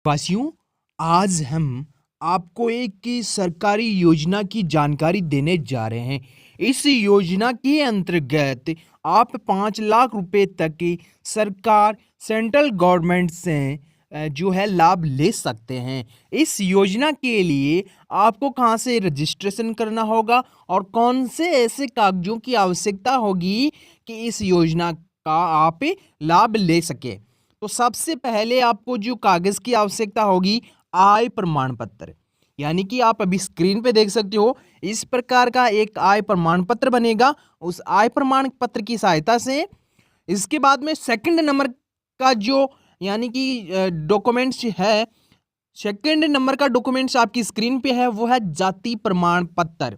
वासियों, आज हम आपको एक सरकारी योजना की जानकारी देने जा रहे हैं। इस योजना के अंतर्गत आप 5 लाख रुपए तक की सरकार सेंट्रल गवर्नमेंट से जो है लाभ ले सकते हैं। इस योजना के लिए आपको कहां से रजिस्ट्रेशन करना होगा और कौन से ऐसे कागजों की आवश्यकता होगी कि इस योजना का आप लाभ ले सके। तो सबसे पहले आपको जो कागज की आवश्यकता होगी, आय प्रमाण पत्र। यानी कि आप अभी स्क्रीन पे देख सकते हो, इस प्रकार का एक आय प्रमाण पत्र बनेगा। उस आय प्रमाण पत्र की सहायता से इसके बाद में सेकंड नंबर का जो यानी कि डॉक्यूमेंट्स है, सेकंड नंबर का डॉक्यूमेंट्स आपकी स्क्रीन पे है, वो है जाति प्रमाण पत्र।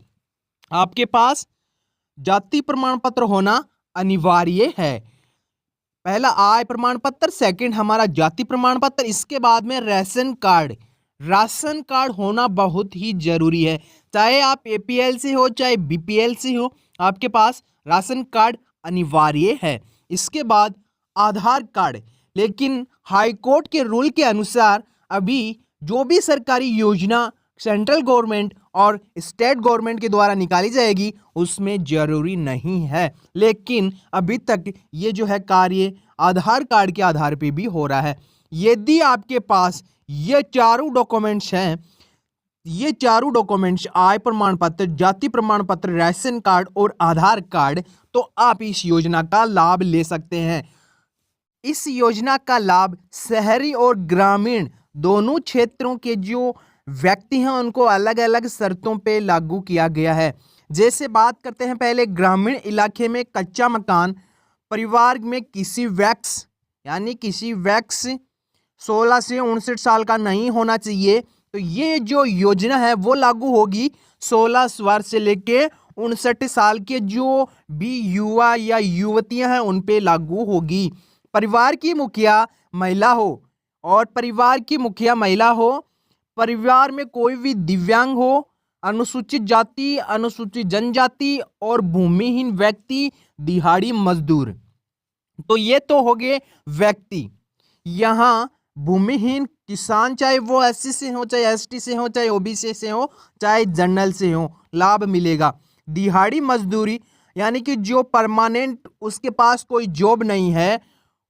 आपके पास जाति प्रमाण पत्र होना अनिवार्य है। पहला आय प्रमाण पत्र, सेकंड हमारा जाति प्रमाण पत्र, इसके बाद में राशन कार्ड। राशन कार्ड होना बहुत ही जरूरी है। चाहे आप एपीएल से हो चाहे बीपीएल से हो, आपके पास राशन कार्ड अनिवार्य है। इसके बाद आधार कार्ड। लेकिन हाईकोर्ट के रूल के अनुसार अभी जो भी सरकारी योजना सेंट्रल गवर्नमेंट और स्टेट गवर्नमेंट के द्वारा निकाली जाएगी उसमें जरूरी नहीं है। लेकिन अभी तक ये जो है कार्य आधार कार्ड के आधार पे भी हो रहा है। यदि आपके पास ये चारों डॉक्यूमेंट्स हैं, ये चारों डॉक्यूमेंट्स आय प्रमाण पत्र, जाति प्रमाण पत्र, राशन कार्ड और आधार कार्ड, तो आप इस योजना का लाभ ले सकते हैं। इस योजना का लाभ शहरी और ग्रामीण दोनों क्षेत्रों के जो व्यक्ति हैं उनको अलग अलग शर्तों पे लागू किया गया है। जैसे बात करते हैं पहले ग्रामीण इलाके में कच्चा मकान, परिवार में किसी वैक्स यानी किसी वैक्स 16 से 59 साल का नहीं होना चाहिए। तो ये जो योजना है वो लागू होगी 16 वर्ष से लेके 59 साल के जो भी युवा या युवतियां हैं उन पे लागू होगी। परिवार की मुखिया महिला हो और परिवार की मुखिया महिला हो, परिवार में कोई भी दिव्यांग हो, अनुसूचित जाति, अनुसूचित जनजाति और भूमिहीन व्यक्ति, दिहाड़ी मजदूर। तो ये तो हो गए व्यक्ति। यहाँ भूमिहीन किसान, चाहे वो एससी से हो, चाहे एसटी से हो, चाहे ओबीसी से हो, चाहे जनरल से हो, लाभ मिलेगा। दिहाड़ी मजदूरी यानी कि जो परमानेंट उसके पास कोई जॉब नहीं है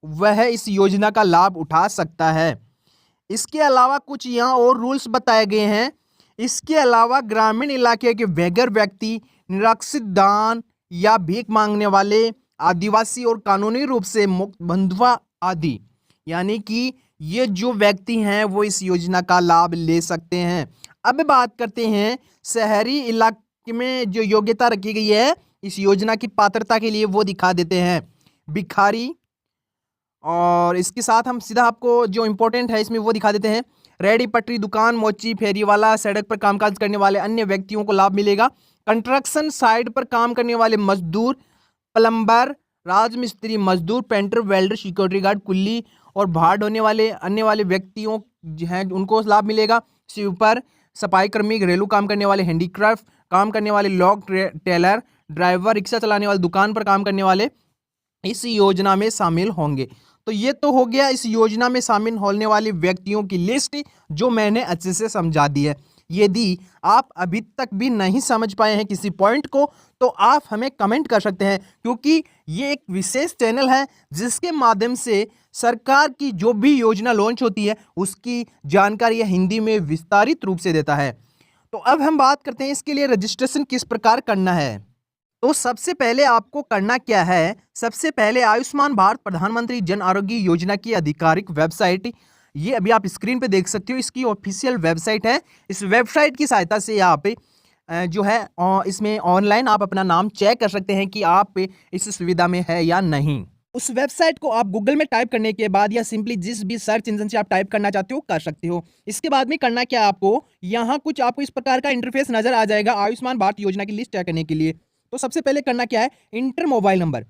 वह इस योजना का लाभ उठा सकता है। इसके अलावा कुछ यहाँ और रूल्स बताए गए हैं। इसके अलावा ग्रामीण इलाके के बेघर व्यक्ति, निराश्रित, दान या भीख मांगने वाले, आदिवासी और कानूनी रूप से मुक्त बंधुआ आदि, यानी कि ये जो व्यक्ति हैं वो इस योजना का लाभ ले सकते हैं। अब बात करते हैं शहरी इलाके में जो योग्यता रखी गई है इस योजना की पात्रता के लिए, वो दिखा देते हैं। भिखारी, और इसके साथ हम सीधा आपको जो इम्पोर्टेंट है इसमें वो दिखा देते हैं। रेडी पटरी दुकान, मोची, फेरी वाला, सड़क पर कामकाज करने वाले अन्य व्यक्तियों को लाभ मिलेगा। कंस्ट्रक्शन साइट पर काम करने वाले मजदूर, प्लम्बर, राजमिस्त्री मजदूर, पेंटर, वेल्डर, सिक्योरिटी गार्ड, कुल्ली और भाड़ ढोने वाले अन्य वाले व्यक्तियों हैं उनको लाभ मिलेगा। स्वीपर, सफाई कर्मी, घरेलू काम करने वाले, हैंडीक्राफ्ट काम करने वाले, लॉक टेलर, ड्राइवर, रिक्शा चलाने वाले, दुकान पर काम करने वाले इस योजना में शामिल होंगे। तो ये तो हो गया इस योजना में शामिल होने वाले व्यक्तियों की लिस्ट जो मैंने अच्छे से समझा दी है। यदि आप अभी तक भी नहीं समझ पाए हैं किसी पॉइंट को तो आप हमें कमेंट कर सकते हैं, क्योंकि ये एक विशेष चैनल है जिसके माध्यम से सरकार की जो भी योजना लॉन्च होती है उसकी जानकारी हिंदी में विस्तारित रूप से देता है। तो अब हम बात करते हैं इसके लिए रजिस्ट्रेशन किस प्रकार करना है। तो सबसे पहले आपको करना क्या है, सबसे पहले आयुष्मान भारत प्रधानमंत्री जन आरोग्य योजना की आधिकारिक वेबसाइट, ये अभी आप स्क्रीन पे देख सकते हो, इसकी ऑफिशियल वेबसाइट है। इस वेबसाइट की सहायता से आप जो है इसमें ऑनलाइन आप अपना नाम चेक कर सकते हैं कि आप इस सुविधा में है या नहीं। उस वेबसाइट को आप गूगल में टाइप करने के बाद या सिंपली जिस भी सर्च इंजन से आप टाइप करना चाहते हो कर सकते हो। इसके बाद में करना क्या, आपको यहाँ कुछ आपको इस प्रकार का इंटरफेस नजर आ जाएगा आयुष्मान भारत योजना की लिस्ट चेक करने के लिए। तो सबसे पहले करना क्या है, इंटर मोबाइल नंबर,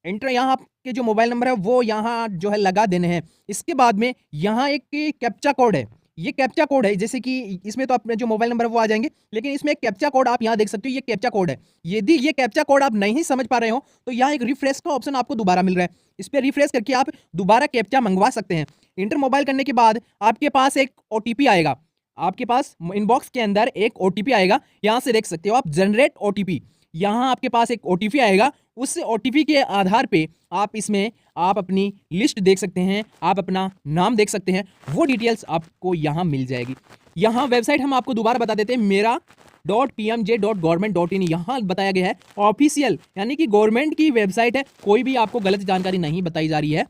इंटर यहाँ आपके जो मोबाइल नंबर है वो यहाँ जो है लगा देने हैं। इसके बाद में यहाँ एक कैप्चा कोड है, ये कैप्चा कोड है, जैसे कि इसमें तो अपने जो मोबाइल नंबर है वो आ जाएंगे, लेकिन इसमें एक कैप्चा कोड आप यहाँ देख सकते हो, ये कैप्चा कोड है। यदि ये कैप्चा कोड आप नहीं समझ पा रहे हो तो यहाँ एक रिफ्रेश का ऑप्शन आपको दोबारा मिल रहा है, इस पर रिफ्रेश करके आप दोबारा कैप्चा मंगवा सकते हैं। इंटर मोबाइल करने के बाद आपके पास एक ओटीपी आएगा, आपके पास इनबॉक्स के अंदर एक ओटीपी आएगा, यहाँ से देख सकते हो आप जनरेट ओटीपी। यहाँ आपके पास एक ओटीपी आएगा, उस ओटीपी के आधार पे आप इसमें आप अपनी लिस्ट देख सकते हैं, आप अपना नाम देख सकते हैं, वो डिटेल्स आपको यहाँ मिल जाएगी। यहाँ वेबसाइट हम आपको दोबारा बता देते हैं, mera.pmj.government.in, यहाँ बताया गया है ऑफिशियल, यानी कि गवर्नमेंट की वेबसाइट है, कोई भी आपको गलत जानकारी नहीं बताई जा रही है।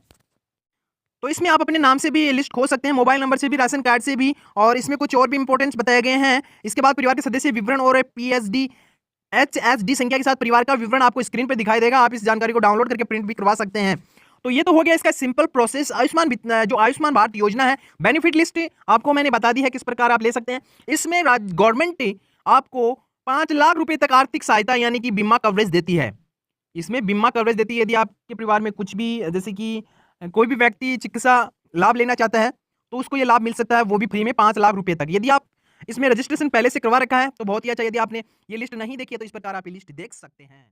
तो इसमें आप अपने नाम से भी लिस्ट खोल सकते हैं, मोबाइल नंबर से भी, राशन कार्ड से भी, और इसमें कुछ और भी इंपॉर्टेंट्स बताए गए हैं। इसके बाद परिवार के सदस्य विवरण और पीएचडी एचएसडी संख्या के साथ परिवार का विवरण आपको स्क्रीन पर दिखाई देगा, आप इस जानकारी को डाउनलोड करके प्रिंट भी करवा सकते हैं। तो ये तो हो गया इसका सिंपल प्रोसेस। जो आयुष्मान भारत योजना है, बेनिफिट लिस्ट आपको मैंने बता दी है किस प्रकार आप ले सकते हैं। इसमें गवर्नमेंट आपको 5 लाख रुपए तक आर्थिक सहायता यानी कि बीमा कवरेज देती है। इसमें बीमा कवरेज देती है, यदि आपके परिवार में कुछ भी, जैसे कि कोई भी व्यक्ति चिकित्सा लाभ लेना चाहता है तो उसको ये लाभ मिल सकता है, वो भी फ्री में 5 लाख रुपए तक। यदि आप इसमें रजिस्ट्रेशन पहले से करवा रखा है तो बहुत ही अच्छा, यदि आपने ये लिस्ट नहीं देखी है तो इस प्रकार आप ये लिस्ट देख सकते हैं।